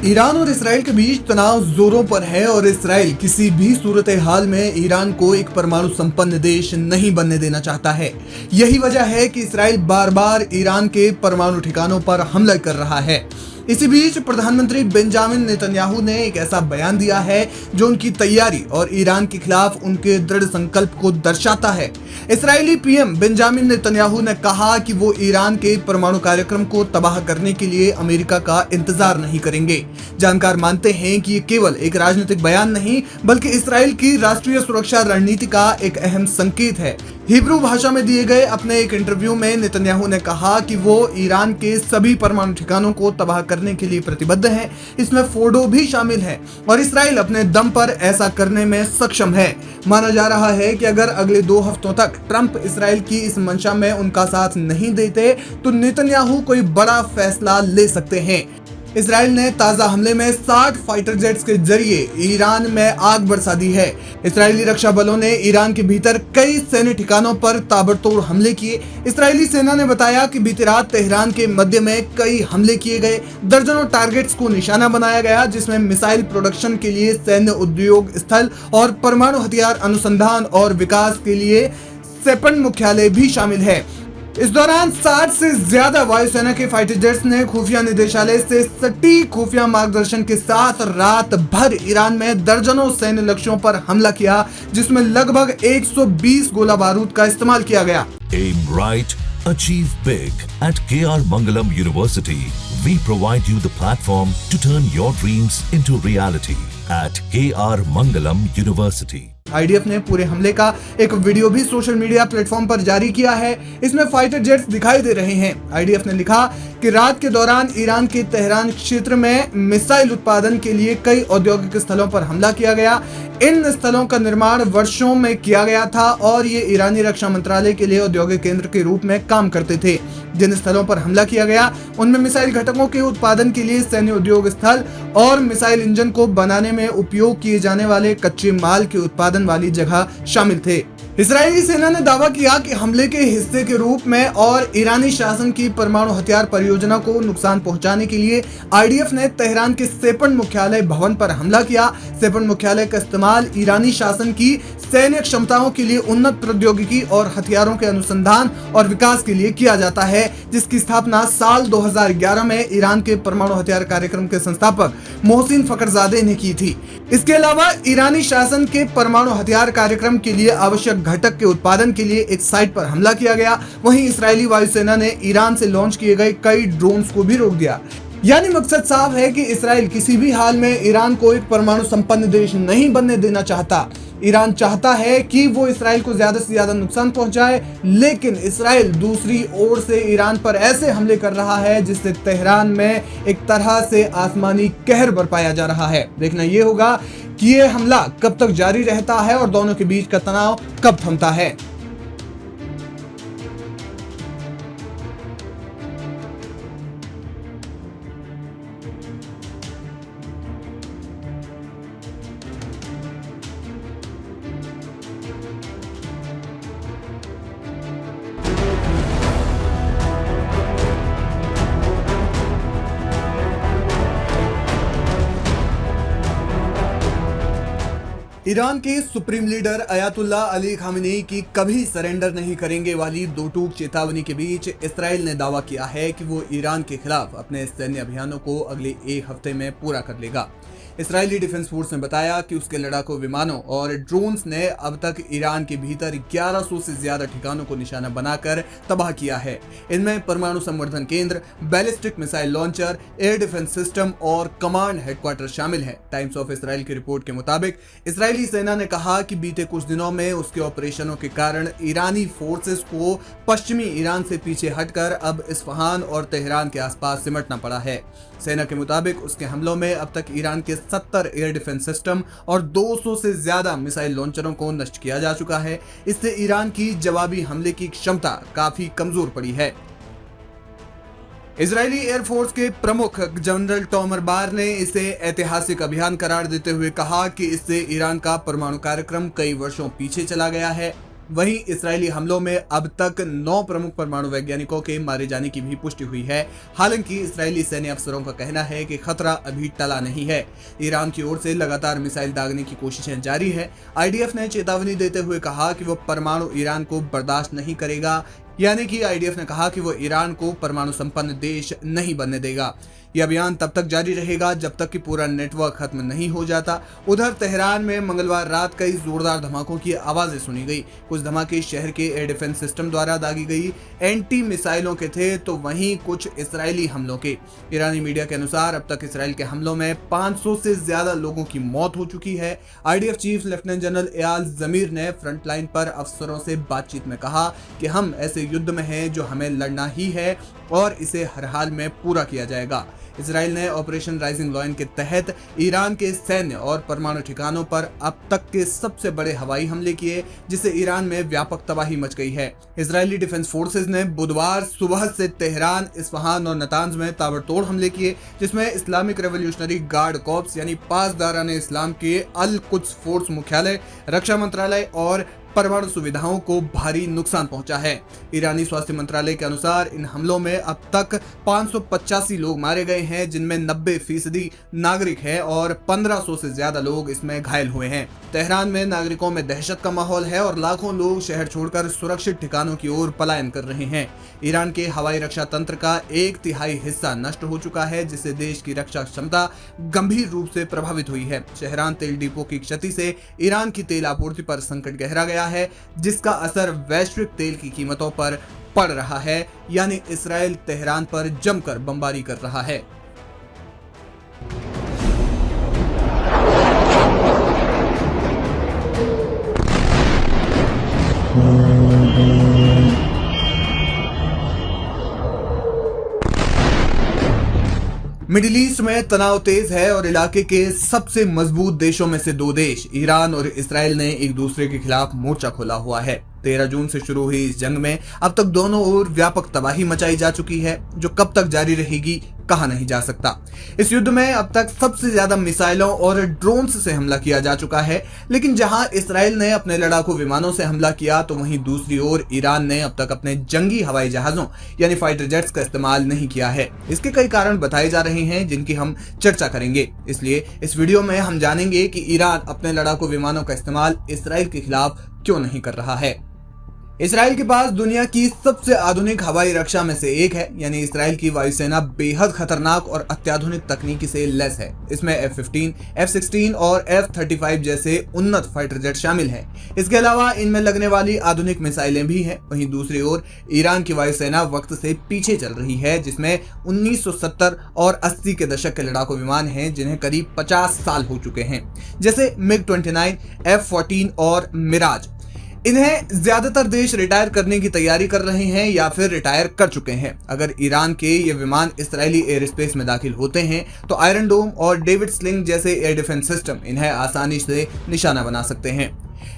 Iran और Israel के बीच तनाव जोरों पर है और इसराइल किसी भी सूरत हाल में ईरान को एक परमाणु संपन्न देश नहीं बनने देना चाहता है। यही वजह है कि इसराइल बार बार ईरान के परमाणु ठिकानों पर हमला कर रहा है। इसी बीच प्रधानमंत्री बेंजामिन नेतन्याहू ने एक ऐसा बयान दिया है जो उनकी तैयारी और ईरान के खिलाफ उनके दृढ़ संकल्प को दर्शाता है। इस्राएली पीएम बेंजामिन नेतन्याहू ने कहा कि वो ईरान के परमाणु कार्यक्रम को तबाह करने के लिए अमेरिका का इंतजार नहीं करेंगे। जानकार मानते हैं कि ये केवल एक राजनीतिक बयान नहीं बल्कि इस्राएल की राष्ट्रीय सुरक्षा रणनीति का एक अहम संकेत है। हिब्रू भाषा में दिए गए अपने एक इंटरव्यू में नेतन्याहू ने कहा कि वो ईरान के सभी परमाणु ठिकानों को तबाह करने के लिए प्रतिबद्ध है, इसमें फोर्डो भी शामिल है और इस्राएल अपने दम पर ऐसा करने में सक्षम है। माना जा रहा है कि अगर अगले 2 हफ्तों तक ट्रंप इस्राएल की इस मंशा में उनका साथ नहीं देते तो नेतन्याहू कोई बड़ा फैसला ले सकते हैं। इस्राएल ने ताजा हमले में 60 फाइटर जेट्स के जरिए ईरान में आग बरसा दी है। इस्राएली रक्षा बलों ने ईरान के भीतर कई सैन्य ठिकानों पर ताबड़तोड़ हमले किए। इस्राएली सेना ने बताया कि बीती रात तेहरान के मध्य में कई हमले किए गए, दर्जनों टारगेट्स को निशाना बनाया गया, जिसमें मिसाइल प्रोडक्शन के लिए सैन्य उद्योग स्थल और परमाणु हथियार अनुसंधान और विकास के लिए सेपन मुख्यालय भी शामिल है। इस दौरान 60 से ज्यादा वायुसेना के फाइटर जेट्स ने खुफिया निदेशालय से सटीक खुफिया मार्गदर्शन के साथ रात भर ईरान में दर्जनों सैन्य लक्ष्यों पर हमला किया, जिसमें लगभग 120 गोला बारूद का इस्तेमाल किया गया। Aim right, achieve big. At KR Mangalam University, we provide you the platform to turn your dreams into reality. At KR Mangalam University. IDF ने पूरे हमले का एक वीडियो भी सोशल मीडिया प्लेटफॉर्म पर जारी किया है। इसमें फाइटर जेट्स दिखाई दे रहे हैं। आईडीएफ ने लिखा कि रात के दौरान ईरान के तेहरान क्षेत्र में मिसाइल उत्पादन के लिए कई औद्योगिक स्थलों पर हमला किया गया। इन स्थलों का निर्माण वर्षों में किया गया था और ये ईरानी रक्षा मंत्रालय के लिए औद्योगिक केंद्र के रूप में काम करते थे। जिन स्थलों पर हमला किया गया उनमें मिसाइल घटकों के उत्पादन के लिए सैन्य उद्योग स्थल और मिसाइल इंजन को बनाने में उपयोग किए जाने वाले कच्चे माल के उत्पादन वाली जगह शामिल थे। इस्राएली सेना ने दावा किया कि हमले के हिस्से के रूप में और ईरानी शासन की परमाणु हथियार परियोजना को नुकसान पहुंचाने के लिए आईडीएफ ने तेहरान के सेपन मुख्यालय भवन पर हमला किया। सेपन मुख्यालय का इस्तेमाल ईरानी शासन की सैन्य क्षमताओं के लिए उन्नत प्रौद्योगिकी और हथियारों के अनुसंधान और विकास के लिए किया जाता है, जिसकी स्थापना साल 2011 में ईरान के परमाणु हथियार कार्यक्रम के संस्थापक मोहसिन फखरजादे ने की थी। इसके अलावा ईरानी शासन के परमाणु हथियार कार्यक्रम के लिए आवश्यक घटक के उत्पादन के लिए एक साइट पर हमला किया गया। वहीं इस्राएली वायुसेना ने ईरान से लॉन्च किए गए कई ड्रोन्स को भी रोक दिया। यानी मकसद साफ है कि इस्राएल किसी भी हाल में ईरान को एक परमाणु संपन्न देश नहीं बनने देना चाहता। ईरान चाहता है कि वो इस्राएल को ज्यादा से ज्यादा नुकसान पहुंचाए, लेकिन इस्राएल दूसरी ओर से ईरान पर ऐसे हमले कर रहा है जिससे तेहरान में एक तरह से आसमानी कहर बरपाया जा रहा है। देखना ये होगा कि ये हमला कब तक जारी रहता है और दोनों के बीच का तनाव कब थमता है। ईरान के supreme leader Ayatollah Ali Khamenei की कभी सरेंडर नहीं करेंगे वाली दो टूक चेतावनी के बीच इसराइल ने दावा किया है कि वो ईरान के खिलाफ अपने सैन्य अभियानों को अगले 1 हफ्ते में पूरा कर लेगा। इसराइली डिफेंस फोर्स ने बताया कि उसके लड़ाकू विमानों और ड्रोन्स ने अब तक ईरान के भीतर 1100 से ज्यादा ठिकानों को निशाना बनाकर तबाह किया है। इनमें परमाणु संवर्धन केंद्र, ballistic missile launcher, air defence system और कमांड हेडक्वार्टर शामिल है। टाइम्स ऑफ इसराइल की रिपोर्ट के मुताबिक इसराइली सेना ने कहा कि बीते कुछ दिनों में उसके ऑपरेशनों के कारण ईरानी फोर्सेस को पश्चिमी ईरान से पीछे हटकर अब इस्फहान और तेहरान के आसपास सिमटना पड़ा है। सेना के मुताबिक उसके हमलों में अब तक ईरान के 70 एयर डिफेंस सिस्टम और 200 से ज्यादा मिसाइल लॉन्चरों को नष्ट किया जा चुका है। इससे ईरान की जवाबी हमले की क्षमता काफी कमजोर पड़ी है। इजरायली एयरफोर्स के प्रमुख जनरल टॉमर बार ने इसे ऐतिहासिक अभियान करार देते हुए कहा कि इससे ईरान का परमाणु कार्यक्रम कई वर्षों पीछे चला गया है। वहीं इस्राएली हमलों में अब तक 9 प्रमुख परमाणु वैज्ञानिकों के मारे जाने की भी पुष्टि हुई है। हालांकि इस्राएली सैन्य अफसरों का कहना है कि खतरा अभी टला नहीं है। ईरान की ओर से लगातार मिसाइल दागने की कोशिशें जारी है। आईडीएफ ने चेतावनी देते हुए कहा कि वो परमाणु ईरान को बर्दाश्त नहीं करेगा, यानी कि आईडीएफ ने कहा कि वो ईरान को परमाणु संपन्न देश नहीं बनने देगा। यह अभियान तब तक जारी रहेगा जब तक कि पूरा नेटवर्क खत्म नहीं हो जाता। उधर तेहरान में मंगलवार रात कई जोरदार धमाकों की आवाजें सुनी गई। कुछ धमाके शहर के एयर डिफेंस सिस्टम द्वारा दागी गई एंटी मिसाइलों के थे, तो वहीं कुछ इस्राएली हमलों के। ईरानी मीडिया के अनुसार अब तक इसराइल के हमलों में 500 से ज्यादा लोगों की मौत हो चुकी है। IDF chief lieutenant general Eyal Zamir ने फ्रंटलाइन पर अफसरों से बातचीत में कहा कि हम ऐसे युद्ध में हैं जो हमें लड़ना ही है और इसे हर हाल में पूरा किया जाएगा। इजराइल ने ऑपरेशन राइजिंग लॉयन के तहत ईरान के सैन्य और परमाणु ठिकानों पर अब तक के सबसे बड़े हवाई हमले किए, जिससे ईरान में व्यापक तबाही मच गई है। इजरायली डिफेंस फोर्सेस ने बुधवार सुबह से तेहरान, इस्फहान और नतांज में ताबड़तोड़ हमले किए, जिसमें इस्लामिक रेवोल्यूशनरी गार्ड कॉर्प्स यानी पासदाराने इस्लाम के अल कुद्स फोर्स मुख्यालय, रक्षा मंत्रालय और परमाणु सुविधाओं को भारी नुकसान पहुंचा है। ईरानी स्वास्थ्य मंत्रालय के अनुसार इन हमलों में अब तक 585 लोग मारे गए हैं, जिनमें 90% नागरिक हैं और 1500 से ज्यादा लोग इसमें घायल हुए हैं। तेहरान में नागरिकों में दहशत का माहौल है और लाखों लोग शहर छोड़कर सुरक्षित ठिकानों की ओर पलायन कर रहे हैं। ईरान के हवाई रक्षा तंत्र का 1/3 हिस्सा नष्ट हो चुका है, जिससे देश की रक्षा क्षमता गंभीर रूप से प्रभावित हुई है। शहरान तेल डिपो की क्षति से ईरान की तेल आपूर्ति पर संकट गहरा गया है, जिसका असर वैश्विक तेल की कीमतों पर पड़ रहा है। यानी इस्राएल तेहरान पर जमकर बमबारी कर रहा है। मिडिल ईस्ट में तनाव तेज है और इलाके के सबसे मजबूत देशों में से 2 देश ईरान और इस्राएल ने एक दूसरे के खिलाफ मोर्चा खोला हुआ है। 13 जून से शुरू हुई इस जंग में अब तक दोनों ओर व्यापक तबाही मचाई जा चुकी है, जो कब तक जारी रहेगी कहा नहीं जा सकता। इस युद्ध में अब तक सबसे ज्यादा मिसाइलों और ड्रोन्स से हमला किया जा चुका है, लेकिन जहां इस्राएल ने अपने लड़ाकू विमानों से हमला किया, तो वहीं दूसरी ओर ईरान ने अब तक अपने जंगी हवाई जहाजों यानी फाइटर जेट्स का इस्तेमाल नहीं किया है। इसके कई कारण बताए जा रहे हैं, जिनकी हम चर्चा करेंगे। इसलिए इस वीडियो में हम जानेंगे कि ईरान अपने लड़ाकू विमानों का इस्तेमाल इस्राएल के खिलाफ क्यों नहीं कर रहा है। इस्राएल के पास दुनिया की सबसे आधुनिक हवाई रक्षा में से एक है, यानी इस्राएल की वायुसेना बेहद खतरनाक और अत्याधुनिक तकनीकी से लैस है। इसमें F-15, F-16 और F-35 जैसे उन्नत फाइटर जेट शामिल हैं। इसके अलावा इनमें लगने वाली आधुनिक मिसाइलें भी हैं। वहीं दूसरी ओर ईरान की वायुसेना वक्त से पीछे चल रही है, जिसमें 1970 और 80 के दशक के लड़ाकू विमान हैं, जिन्हें करीब 50 साल हो चुके हैं, जैसे MiG-29, F-14 और मिराज। इन्हें ज्यादातर देश रिटायर करने की तैयारी कर रहे हैं या फिर रिटायर कर चुके हैं। अगर ईरान के ये विमान इस्राएली एयर स्पेस में दाखिल होते हैं, तो आयरन डोम और डेविड स्लिंग जैसे एयर डिफेंस सिस्टम इन्हें आसानी से निशाना बना सकते हैं।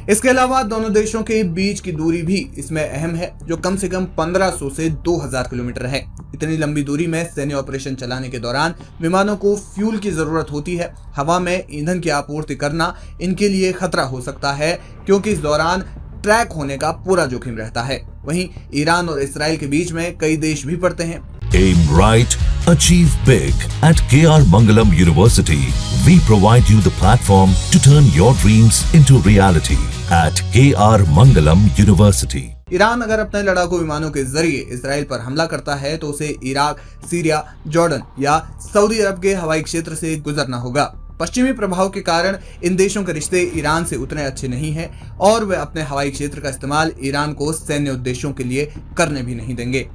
इसके अलावा दोनों देशों के बीच की दूरी भी इसमें अहम है, जो कम से कम 1500 से 2000 किलोमीटर है। इतनी लंबी दूरी में सैन्य ऑपरेशन चलाने के दौरान विमानों को फ्यूल की जरूरत होती है। हवा में ईंधन की आपूर्ति करना इनके लिए खतरा हो सकता है, क्योंकि इस दौरान ट्रैक होने का पूरा जोखिम रहता है। वहीं ईरान और इस्राएल के बीच में कई देश भी पड़ते हैं। Aim right, achieve big. At KR Mangalam University, we provide you the platform to turn your dreams into reality. At KR Mangalam University. Iran अगर अपने लड़ाकू विमानों के जरिए इस्राएल पर हमला करता है, तो उसे इराक, सीरिया, जॉर्डन या सऊदी अरब के हवाई क्षेत्र से गुजरना होगा। पश्चिमी प्रभाव के कारण इन देशों के रिश्ते ईरान से उतने अच्छे नहीं हैं और वे अपने हवाई क्षेत्र का इस्तेमाल ईरान को सैन्य उद्देश्यों के लिए करने भी नहीं देंगे।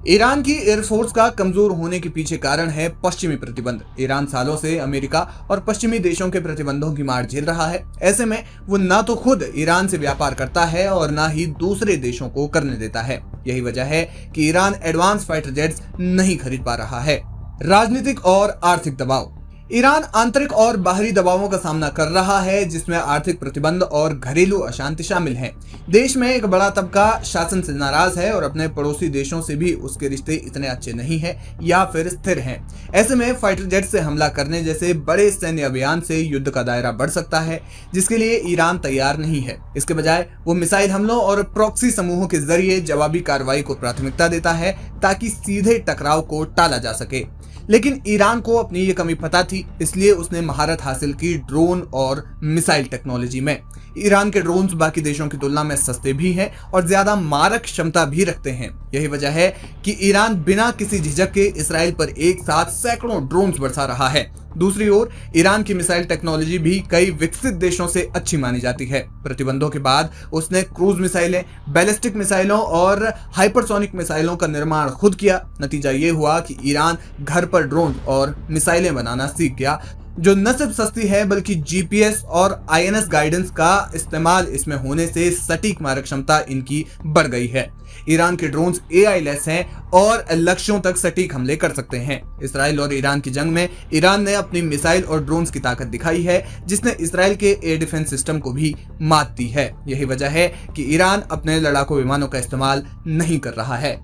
ईरान की एयरफोर्स का कमजोर होने के पीछे कारण है पश्चिमी प्रतिबंध। ईरान सालों से अमेरिका और पश्चिमी देशों के प्रतिबंधों की मार झेल रहा है। ऐसे में वो ना तो खुद ईरान से व्यापार करता है और ना ही दूसरे देशों को करने देता है। यही वजह है कि ईरान एडवांस फाइटर जेट्स नहीं खरीद पा रहा है। राजनीतिक और आर्थिक दबाव। ईरान आंतरिक और बाहरी दबावों का सामना कर रहा है, जिसमें आर्थिक प्रतिबंध और घरेलू अशांति शामिल हैं। देश में एक बड़ा तबका शासन से नाराज है और अपने पड़ोसी देशों से भी उसके रिश्ते इतने अच्छे नहीं हैं या फिर स्थिर हैं। ऐसे में फाइटर जेट से हमला करने जैसे बड़े सैन्य अभियान से युद्ध का दायरा बढ़ सकता है, जिसके लिए ईरान तैयार नहीं है। इसके बजाय वो मिसाइल हमलों और प्रॉक्सी समूहों के जरिए जवाबी कार्रवाई को प्राथमिकता देता है ताकि सीधे टकराव को टाला जा सके। लेकिन ईरान को अपनी ये कमी पता थी, इसलिए उसने महारत हासिल की ड्रोन और मिसाइल टेक्नोलॉजी में। ईरान के ड्रोन्स बाकी देशों की तुलना में सस्ते भी हैं और ज्यादा मारक क्षमता भी रखते हैं। यही वजह है कि ईरान बिना किसी झिझक के इसराइल पर एक साथ सैकड़ों ड्रोन्स बरसा रहा है। दूसरी ओर ईरान की मिसाइल टेक्नोलॉजी भी कई विकसित देशों से अच्छी मानी जाती है। प्रतिबंधों के बाद उसने क्रूज मिसाइलें, बैलिस्टिक मिसाइलों और हाइपरसोनिक मिसाइलों का निर्माण खुद किया। नतीजा ये हुआ कि ईरान घर पर ड्रोन और मिसाइलें बनाना सीख गया, जो न सिर्फ सस्ती है बल्कि जीपीएस और आईएनएस गाइडेंस का इस्तेमाल इसमें होने से सटीक मारक क्षमता इनकी बढ़ गई है। ईरान के ड्रोन्स एआई लेस हैं और लक्ष्यों तक सटीक हमले कर सकते हैं। इसराइल और ईरान की जंग में ईरान ने अपनी मिसाइल और ड्रोन्स की ताकत दिखाई है, जिसने इसराइल के एयर डिफेंस सिस्टम को भी मात दी है। यही वजह है कि ईरान अपने लड़ाकू विमानों का इस्तेमाल नहीं कर रहा है।